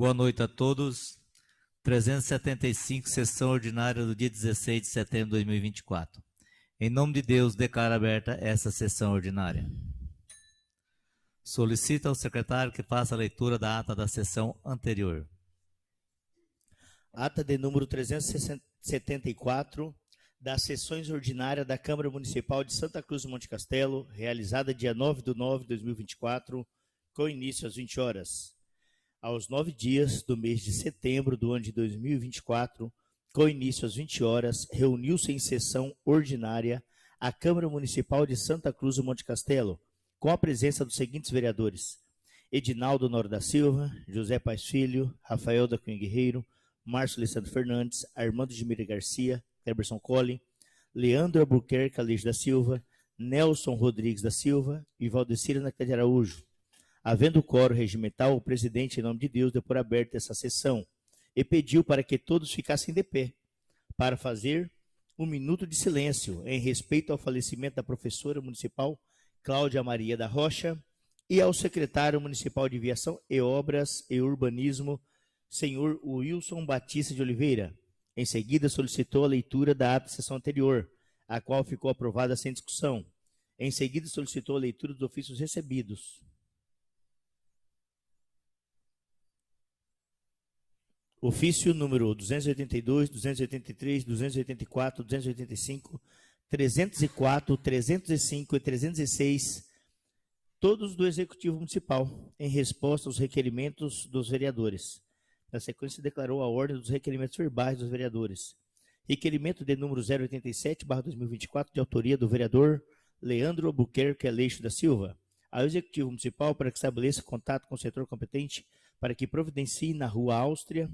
Boa noite a todos. 375, sessão ordinária do dia 16 de setembro de 2024. Em nome de Deus, declaro aberta essa sessão ordinária. Solicito ao secretário que faça a leitura da ata da sessão anterior. Ata de número 374 das sessões ordinárias da Câmara Municipal de Santa Cruz do Monte Castelo, realizada dia 9/9/2024, com início às 20 horas. Aos 9 dias do mês de setembro do ano de 2024, com início às 20 horas, reuniu-se em sessão ordinária a Câmara Municipal de Santa Cruz do Monte Castelo, com a presença dos seguintes vereadores: Edinaldo Honório da Silva, José Paes Filho, Rafael da Cunha Guerreiro, Márcio Alessandro Fernandes, Armando de Mira Garcia, Cleberson Colli, Leandro Albuquerque Aleixo da Silva, Nelson Rodrigues da Silva e Valdecira Naquete de Araújo. Havendo quórum regimental, o presidente, em nome de Deus, deu por aberta essa sessão e pediu para que todos ficassem de pé para fazer um minuto de silêncio em respeito ao falecimento da professora municipal Cláudia Maria da Rocha e ao secretário municipal de Viação e Obras e Urbanismo, senhor Wilson Batista de Oliveira. Em seguida, solicitou a leitura da ata da sessão anterior, a qual ficou aprovada sem discussão. Em seguida, solicitou a leitura dos ofícios recebidos. Ofício número 282, 283, 284, 285, 304, 305 e 306, todos do Executivo Municipal, em resposta aos requerimentos dos vereadores. Na sequência, declarou a ordem dos requerimentos verbais dos vereadores. Requerimento de número 087/2024, de autoria do vereador Leandro Albuquerque Aleixo da Silva, ao Executivo Municipal para que estabeleça contato com o setor competente para que providencie na Rua Áustria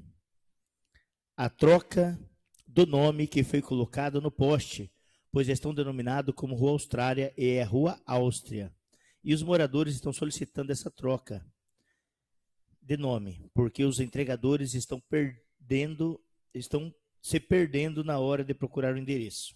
a troca do nome que foi colocado no poste, pois estão denominados como Rua Austrália e é Rua Áustria. E os moradores estão solicitando essa troca de nome, porque os entregadores estão se perdendo na hora de procurar o endereço.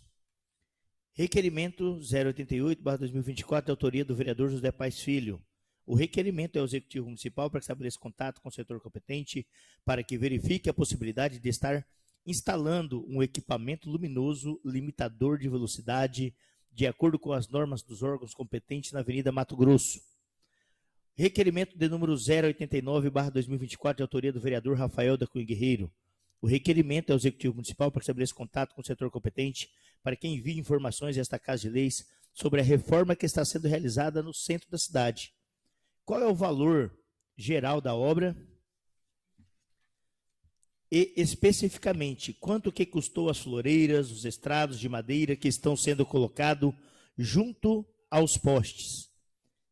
Requerimento 088/2024, de autoria do vereador José Paes Filho. O requerimento é ao Executivo Municipal para que estabeleça contato com o setor competente para que verifique a possibilidade de estar instalando um equipamento luminoso limitador de velocidade de acordo com as normas dos órgãos competentes na Avenida Mato Grosso. Requerimento de número 089/2024, de autoria do vereador Rafael da Cunha Guerreiro. O requerimento é ao Executivo Municipal para que estabeleça contato com o setor competente para que envie informações a esta Casa de Leis sobre a reforma que está sendo realizada no centro da cidade. Qual é o valor geral da obra? E, especificamente, quanto que custou as floreiras, os estrados de madeira que estão sendo colocados junto aos postes?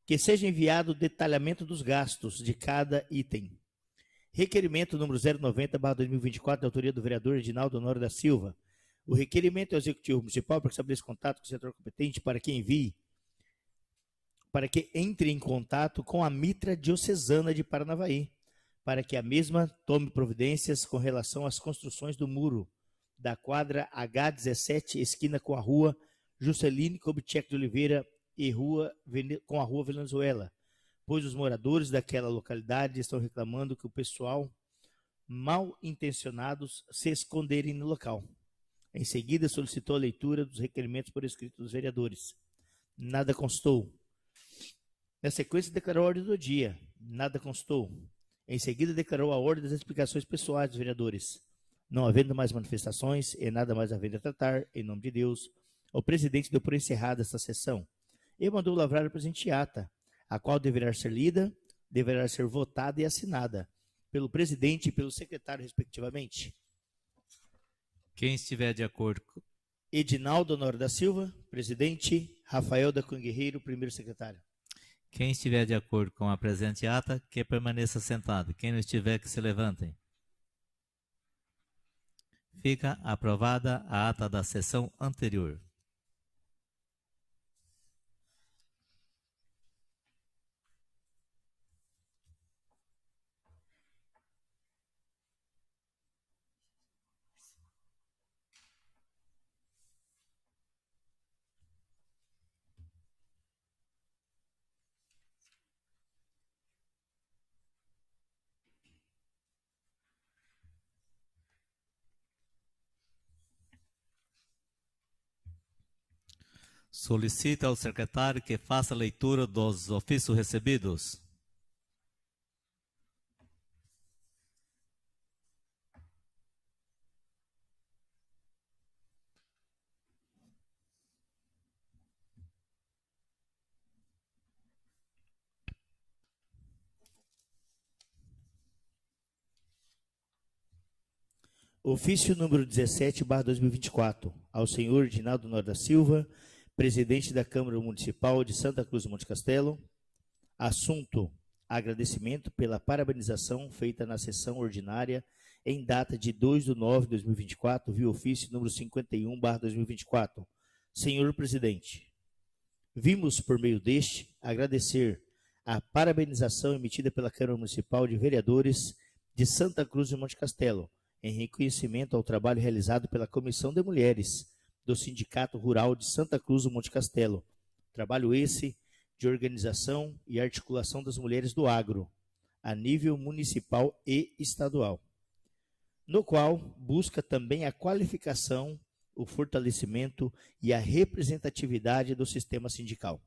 Que seja enviado o detalhamento dos gastos de cada item. Requerimento número 090/2024, de autoria do vereador Edinaldo Honório da Silva. O requerimento é ao Executivo Municipal para que estabeleça contato com o setor competente para que entre em contato com a Mitra Diocesana de Paranavaí, para que a mesma tome providências com relação às construções do muro da quadra H17, esquina com a rua Juscelino Kubitschek de Oliveira e com a rua Venezuela, pois os moradores daquela localidade estão reclamando que o pessoal mal intencionados se esconderem no local. Em seguida, solicitou a leitura dos requerimentos por escrito dos vereadores. Nada constou. Na sequência, declarou a ordem do dia. Nada constou. Em seguida, declarou a ordem das explicações pessoais dos vereadores. Não havendo mais manifestações e nada mais havendo a tratar, em nome de Deus, o presidente deu por encerrada esta sessão e mandou lavrar a presente ata, a qual deverá ser lida, deverá ser votada e assinada pelo presidente e pelo secretário, respectivamente. Quem estiver de acordo com... Edinaldo Honório da Silva, presidente. Rafael da Cunha Guerreiro, primeiro secretário. Quem estiver de acordo com a presente ata, que permaneça sentado. Quem não estiver, que se levantem. Fica aprovada a ata da sessão anterior. Solicita ao secretário que faça a leitura dos ofícios recebidos. Ofício número 17/2024, ao senhor Edinaldo Nobre da Silva, presidente da Câmara Municipal de Santa Cruz do Monte Castelo. Assunto: agradecimento pela parabenização feita na sessão ordinária em data de 2/9/2024, via ofício número 51/2024. Senhor presidente, vimos por meio deste agradecer a parabenização emitida pela Câmara Municipal de Vereadores de Santa Cruz do Monte Castelo, em reconhecimento ao trabalho realizado pela Comissão de Mulheres do Sindicato Rural de Santa Cruz do Monte Castelo. Trabalho esse de organização e articulação das mulheres do agro, a nível municipal e estadual, no qual busca também a qualificação, o fortalecimento e a representatividade do sistema sindical.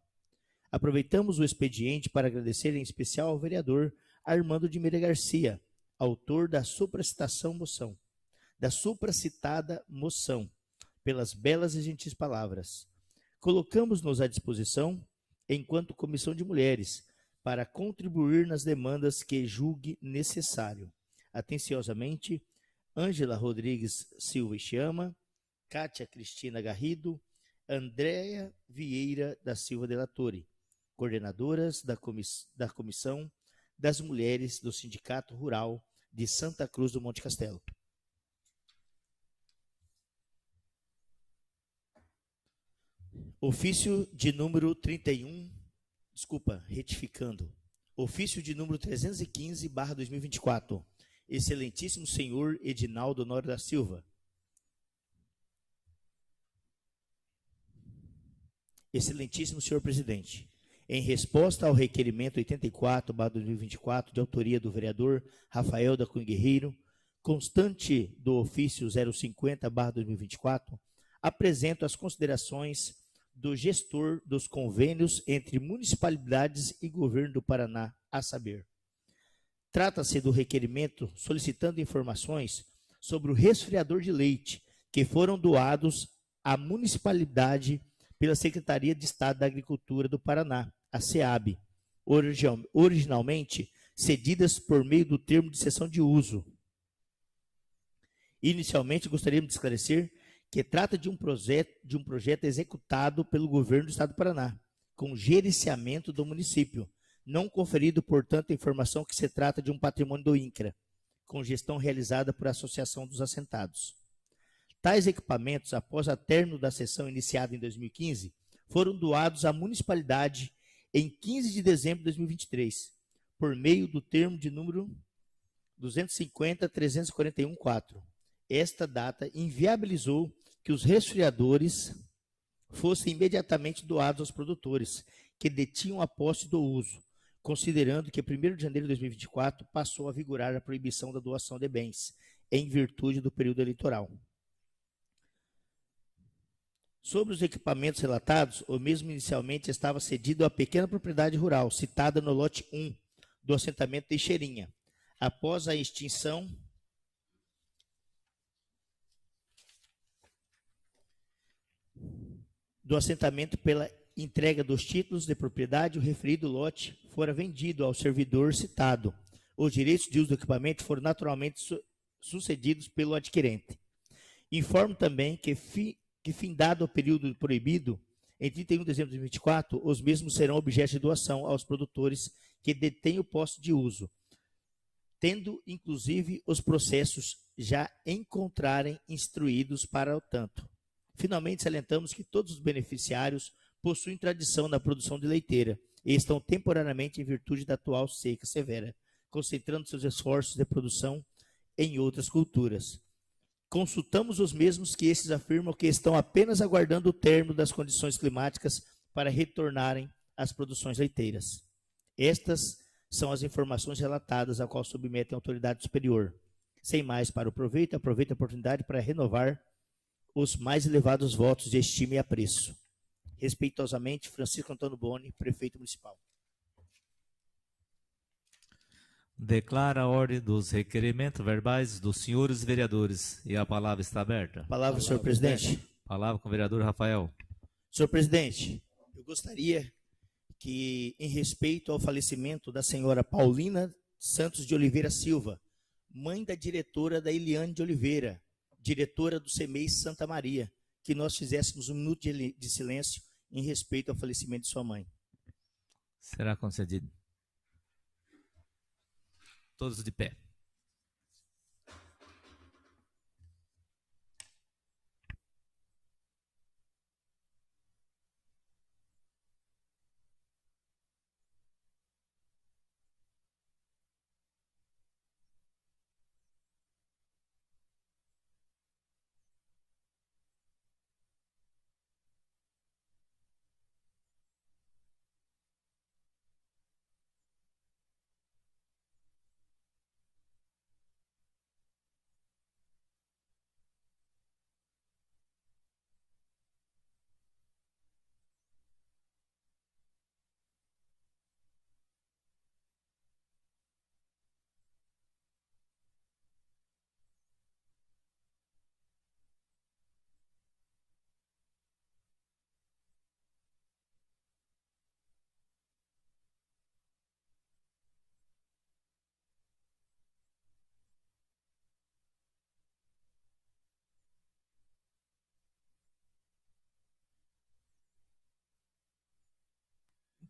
Aproveitamos o expediente para agradecer em especial ao vereador Armando de Meira Garcia, autor da supracitada moção, pelas belas e gentis palavras. Colocamos-nos à disposição, enquanto Comissão de Mulheres, para contribuir nas demandas que julgue necessário. Atenciosamente, Ângela Rodrigues Silva e Chama, Cátia Cristina Garrido, Andréia Vieira da Silva de la Torre, coordenadoras da Comissão das Mulheres do Sindicato Rural de Santa Cruz do Monte Castelo. Ofício de número 315/2024. Excelentíssimo senhor Edinaldo Nobre da Silva. Excelentíssimo senhor presidente, em resposta ao requerimento 84/2024, de autoria do vereador Rafael da Cunha Guerreiro, constante do ofício 050/2024, apresento as considerações do gestor dos convênios entre municipalidades e governo do Paraná, a saber: trata-se do requerimento solicitando informações sobre o resfriador de leite que foram doados à municipalidade pela Secretaria de Estado da Agricultura do Paraná, a SEAB, originalmente cedidas por meio do termo de cessão de uso. Inicialmente, gostaríamos de esclarecer que trata de um projeto executado pelo governo do Estado do Paraná, com gerenciamento do município, não conferido, portanto, a informação que se trata de um patrimônio do INCRA, com gestão realizada por Associação dos Assentados. Tais equipamentos, após o término da sessão iniciada em 2015, foram doados à municipalidade em 15 de dezembro de 2023, por meio do termo de número 250.341.4. Esta data inviabilizou que os resfriadores fossem imediatamente doados aos produtores, que detinham a posse do uso, considerando que 1º de janeiro de 2024 passou a vigorar a proibição da doação de bens, em virtude do período eleitoral. Sobre os equipamentos relatados, o mesmo inicialmente estava cedido à pequena propriedade rural, citada no lote 1 do assentamento Teixeirinha. Após a extinção do assentamento pela entrega dos títulos de propriedade, o referido lote fora vendido ao servidor citado. Os direitos de uso do equipamento foram naturalmente sucedidos pelo adquirente. Informo também que findado o período proibido, em 31 de dezembro de 2024, os mesmos serão objeto de doação aos produtores que detêm o posto de uso, tendo inclusive os processos já encontrarem instruídos para o tanto. Finalmente, salientamos que todos os beneficiários possuem tradição na produção de leiteira e estão temporariamente em virtude da atual seca severa, concentrando seus esforços de produção em outras culturas. Consultamos os mesmos que esses afirmam que estão apenas aguardando o término das condições climáticas para retornarem às produções leiteiras. Estas são as informações relatadas a qual submetem a autoridade superior. Sem mais para o proveito, aproveito a oportunidade para renovar os mais elevados votos de estima e apreço. Respeitosamente, Francisco Antônio Boni, prefeito municipal. Declara a ordem dos requerimentos verbais dos senhores vereadores. E a palavra está aberta. Palavra, senhor presidente. Palavra com o vereador Rafael. Senhor presidente, eu gostaria que, em respeito ao falecimento da senhora Paulina Santos de Oliveira Silva, mãe da diretora da Eliane de Oliveira, diretora do CEMEI Santa Maria, que nós fizéssemos um minuto de silêncio em respeito ao falecimento de sua mãe. Será concedido. Todos de pé.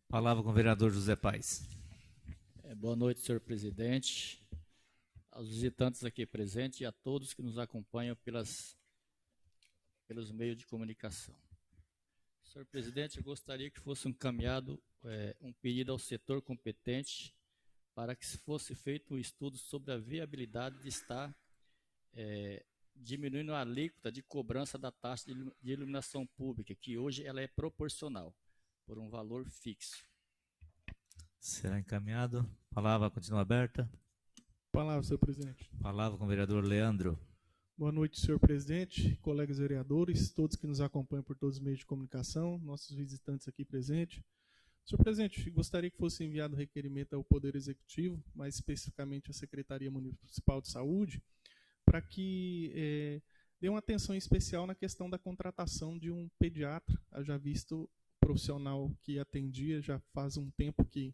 Palavra com o vereador José Paes. Boa noite, senhor presidente, aos visitantes aqui presentes e a todos que nos acompanham pelos meios de comunicação. Senhor presidente, eu gostaria que fosse encaminhado um pedido ao setor competente para que fosse feito um estudo sobre a viabilidade de estar diminuindo a alíquota de cobrança da taxa de iluminação pública, que hoje ela é proporcional, por um valor fixo. Será encaminhado. Palavra continua aberta. Palavra, senhor presidente. Palavra com o vereador Leandro. Boa noite, senhor presidente, colegas vereadores, todos que nos acompanham por todos os meios de comunicação, nossos visitantes aqui presentes. Senhor presidente, gostaria que fosse enviado requerimento ao Poder Executivo, mais especificamente à Secretaria Municipal de Saúde, para que dê uma atenção especial na questão da contratação de um pediatra. Eu já visto profissional que atendia, já faz um tempo que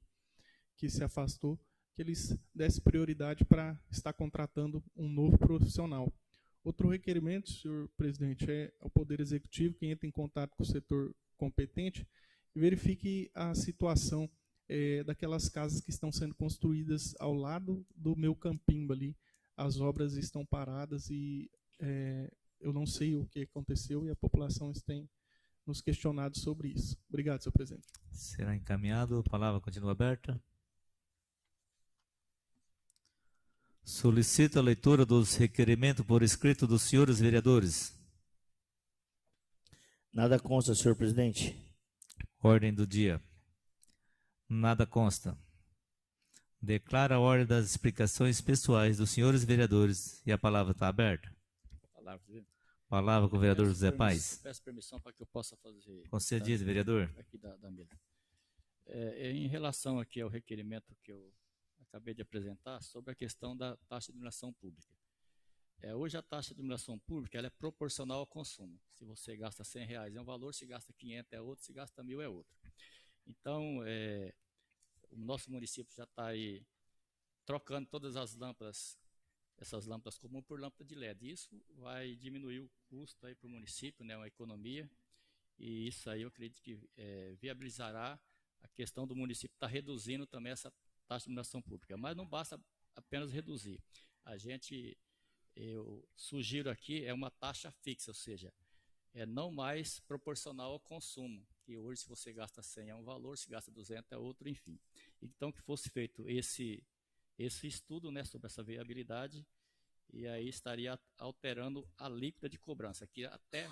se afastou, que eles dessem prioridade para estar contratando um novo profissional. Outro requerimento, senhor presidente, é ao Poder Executivo que entre em contato com o setor competente e verifique a situação daquelas casas que estão sendo construídas ao lado do meu campinho ali. As obras estão paradas e eu não sei o que aconteceu e a população tem nos questionado sobre isso. Obrigado, senhor presidente. Será encaminhado. A palavra continua aberta. Solicito a leitura dos requerimentos por escrito dos senhores vereadores. Nada consta, senhor presidente. Ordem do dia. Nada consta. Declara a ordem das explicações pessoais dos senhores vereadores e a palavra está aberta. Palavra com o vereador José Paes. Peço permissão para que eu possa fazer. Concedido, vereador. Aqui da mesa. Em relação aqui ao requerimento que eu acabei de apresentar sobre a questão da taxa de iluminação pública. Hoje a taxa de iluminação pública ela é proporcional ao consumo. Se você gasta R$100 é um valor, se gasta 500 é outro, se gasta 1.000 é outro. Então, o nosso município já está aí trocando todas as lâmpadas, essas lâmpadas comuns por lâmpada de LED. Isso vai diminuir o custo para o município, né, uma economia, e isso aí eu acredito que viabilizará a questão do município estar reduzindo também essa taxa de iluminação pública. Mas não basta apenas reduzir. Eu sugiro aqui uma taxa fixa, ou seja, não mais proporcional ao consumo, que hoje se você gasta 100 é um valor, se gasta 200 é outro, enfim. Então que fosse feito esse estudo, né, sobre essa viabilidade, e aí estaria alterando a alíquota de cobrança, que até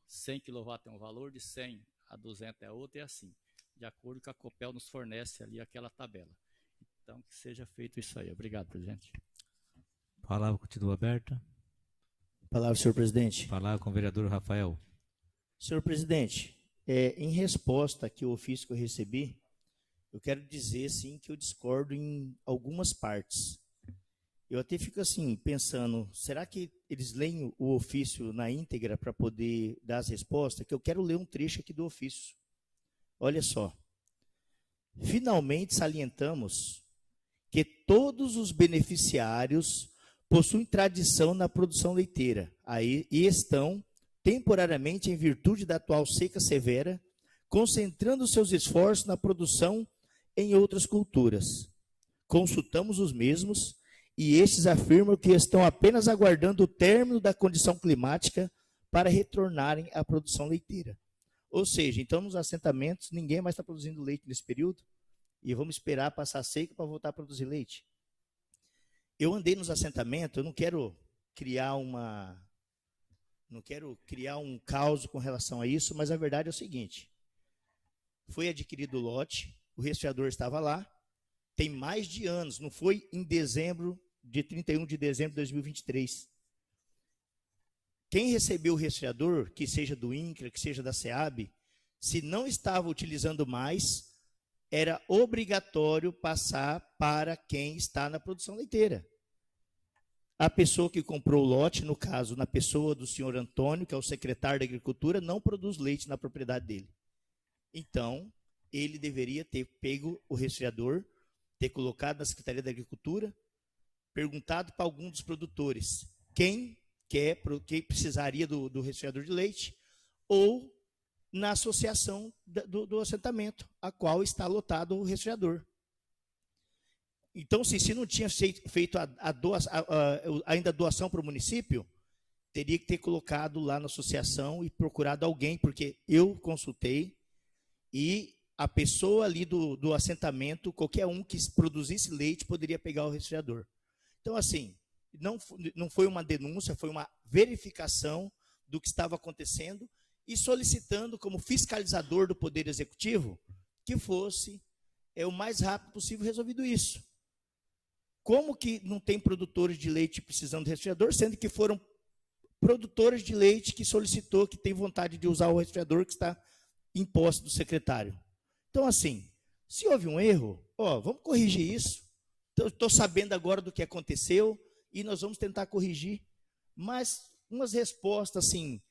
100 kW é um valor, de 100 a 200 é outro, e assim, de acordo com a Copel nos fornece ali aquela tabela. Então, que seja feito isso aí. Obrigado, presidente. Palavra continua aberta. Palavra, senhor presidente. Palavra com o vereador Rafael. Senhor presidente, Em resposta aqui ao ofício que eu recebi, eu quero dizer, sim, que eu discordo em algumas partes. Eu até fico assim, pensando, será que eles leem o ofício na íntegra para poder dar as respostas? Que eu quero ler um trecho aqui do ofício. Olha só. Finalmente salientamos que todos os beneficiários possuem tradição na produção leiteira e estão, temporariamente, em virtude da atual seca severa, concentrando seus esforços na produção em outras culturas. Consultamos os mesmos e estes afirmam que estão apenas aguardando o término da condição climática para retornarem à produção leiteira. Ou seja, então nos assentamentos ninguém mais está produzindo leite nesse período e vamos esperar passar seca para voltar a produzir leite. Eu andei nos assentamentos, eu não quero criar um caos com relação a isso, mas a verdade é o seguinte: foi adquirido o lote, o resfriador estava lá, tem mais de anos, não foi em dezembro, de 31 de dezembro de 2023. Quem recebeu o resfriador, que seja do INCRA, que seja da SEAB, se não estava utilizando mais, era obrigatório passar para quem está na produção leiteira. A pessoa que comprou o lote, no caso, na pessoa do senhor Antônio, que é o secretário da Agricultura, não produz leite na propriedade dele. Então, ele deveria ter pego o resfriador, ter colocado na Secretaria da Agricultura, perguntado para algum dos produtores quem precisaria do resfriador de leite, ou na associação do assentamento, a qual está lotado o resfriador. Então, se não tinha feito ainda a doação para o município, teria que ter colocado lá na associação e procurado alguém, porque eu consultei e a pessoa ali do assentamento, qualquer um que produzisse leite, poderia pegar o resfriador. Então, assim, não foi uma denúncia, foi uma verificação do que estava acontecendo e solicitando como fiscalizador do Poder Executivo que fosse o mais rápido possível resolvido isso. Como que não tem produtores de leite precisando de resfriador, sendo que foram produtores de leite que solicitou, que tem vontade de usar o resfriador que está em posse do secretário? Então, assim, se houve um erro, vamos corrigir isso. Estou sabendo agora do que aconteceu e nós vamos tentar corrigir. Mas umas respostas, assim,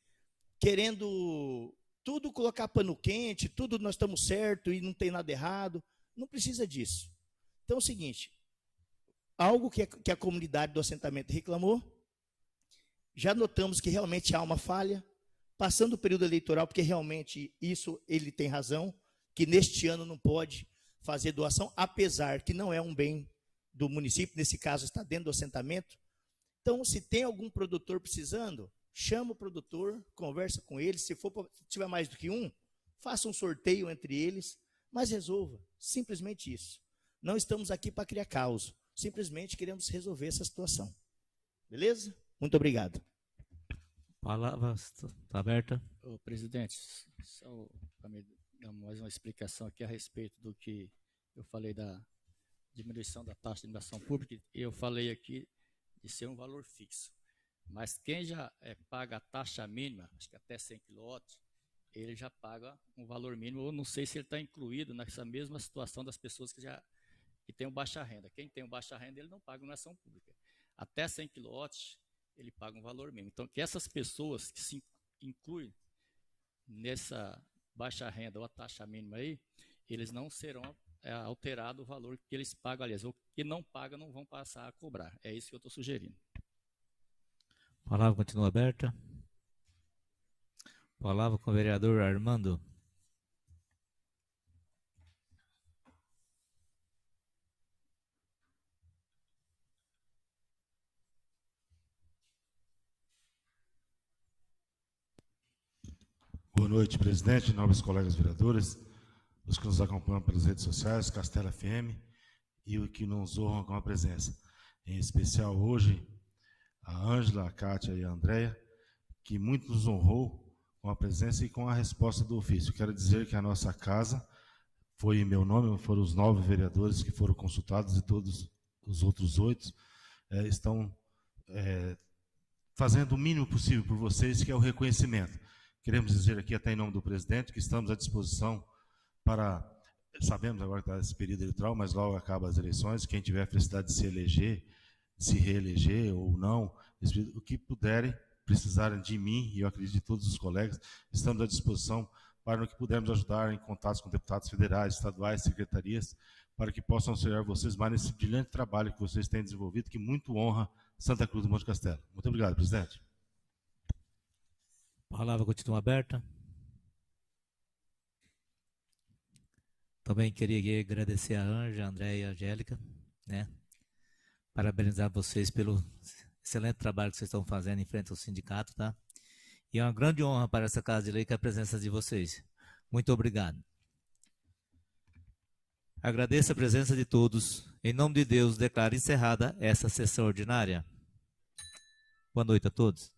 querendo tudo colocar pano quente, tudo nós estamos certo e não tem nada errado. Não precisa disso. Então é o seguinte, algo que a comunidade do assentamento reclamou, já notamos que realmente há uma falha, passando o período eleitoral, porque realmente isso ele tem razão, que neste ano não pode fazer doação, apesar que não é um bem do município, nesse caso está dentro do assentamento. Então, se tem algum produtor precisando, chama o produtor, conversa com ele, se tiver mais do que um, faça um sorteio entre eles, mas resolva, simplesmente isso. Não estamos aqui para criar caos, simplesmente queremos resolver essa situação. Beleza? Muito obrigado. Palavra está aberta. Ô, presidente, só para me dar mais uma explicação aqui a respeito do que eu falei da diminuição da taxa de iluminação pública, eu falei aqui de ser um valor fixo. Mas quem já paga a taxa mínima, acho que até 100 kW, ele já paga um valor mínimo, ou não sei se ele está incluído nessa mesma situação das pessoas que têm baixa renda. Quem tem baixa renda, ele não paga iluminação pública. Até 100 kW, ele paga um valor mínimo. Então, que essas pessoas que se incluem nessa baixa renda ou a taxa mínima aí, eles não serão alterado o valor que eles pagam, aliás, o que não pagam não vão passar a cobrar. É isso que eu estou sugerindo. A palavra continua aberta. Palavra com o vereador Armando. Boa noite, presidente, nobres colegas vereadores, os que nos acompanham pelas redes sociais, Castelo FM, e os que nos honram com a presença. Em especial hoje, a Ângela, a Kátia e a Andréia, que muito nos honrou com a presença e com a resposta do ofício. Quero dizer que a nossa casa foi em meu nome, foram os 9 vereadores que foram consultados e todos os outros 8 estão fazendo o mínimo possível por vocês, que é o reconhecimento. queremos dizer aqui, até em nome do presidente, que estamos à disposição para... Sabemos agora que está esse período eleitoral, mas logo acaba as eleições. Quem tiver a felicidade de se eleger, de se reeleger ou não, o que puderem, precisarem de mim, e eu acredito de todos os colegas, estamos à disposição para no que pudermos ajudar em contatos com deputados federais, estaduais, secretarias, para que possam auxiliar vocês mais nesse brilhante trabalho que vocês têm desenvolvido, que muito honra Santa Cruz do Monte Castelo. Muito obrigado, presidente. A palavra continua aberta. Também queria agradecer a Ângela, a André e a Angélica, né? Parabenizar vocês pelo excelente trabalho que vocês estão fazendo em frente ao sindicato, tá? E é uma grande honra para essa Casa de Lei que é a presença de vocês. Muito obrigado. Agradeço a presença de todos. Em nome de Deus, declaro encerrada essa sessão ordinária. Boa noite a todos.